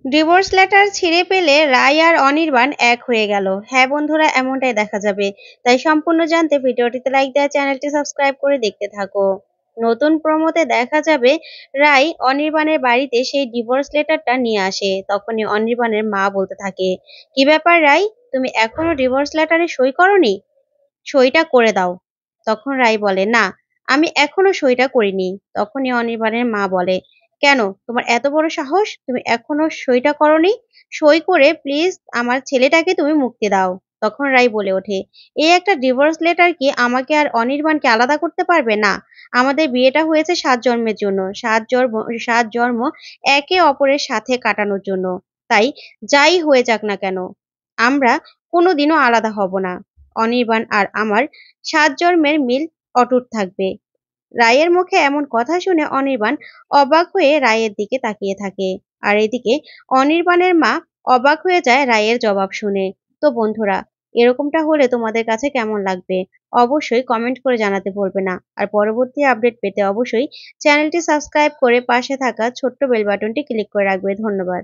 Divorce letter ছিঁড়ে পেলে রায় আর অনির্বাণ এক হয়ে গেল। হ্যাঁ বন্ধুরা, এমনটাই দেখা যাবে। তাই সম্পূর্ণ জানতে ভিডিওটিতে লাইক দেওয়া, চ্যানেলটি সাবস্ক্রাইব করে দেখতে থাকো। নতুন প্রোমোতে দেখা যাবে রায় অনির্বাণের বাড়িতে সেই ডিভোর্স লেটারটা নিয়ে আসে। তখনই অনির্বাণের মা বলতে থাকে, কি ব্যাপার রায়, তুমি এখনো ডিভোর্স লেটারে সই করনি? সইটা করে দাও। তখন রাই বলে, না, আমি এখনো সইটা করিনি। তখনই অনির্বাণের মা বলে, কেন, তোমার এত বড় সাহস, তুমি এখনো সইটা করনি? সই করে প্লিজ আমার ছেলেটাকে তুমি মুক্তি দাও। তখন রাই বলে ওঠে, এই একটা ডিভোর্স লেটার কি আমাকে আর অনির্বাণকে আলাদা করতে পারবে? না, আমাদের বিয়েটা হয়েছে 7 জন্মের জন্য, 7 জন্ম একে অপরের সাথে কাটানোর জন্য। তাই যাই হয়ে যাক না কেন, আমরা কোনোদিনও আলাদা হব না। অনির্বাণ আর আমার 7 জন্মের মিল অটুট থাকবে। রায়ের মুখে এমন কথা শুনে অনির্বাণ অবাক হয়ে রায়ের দিকে তাকিয়ে থাকে। আর এদিকে অনির্বাণের মা অবাক হয়ে যায় রায়ের জবাব শুনে। তো বন্ধুরা, এরকমটা হলে তোমাদের কাছে কেমন লাগবে? অবশ্যই কমেন্ট করে জানাতে ভুলবে না। আর পরবর্তী আপডেট পেতে অবশ্যই চ্যানেলটি সাবস্ক্রাইব করে পাশে থাকা ছোট্ট বেল বাটনটি ক্লিক করে রাখবে। ধন্যবাদ।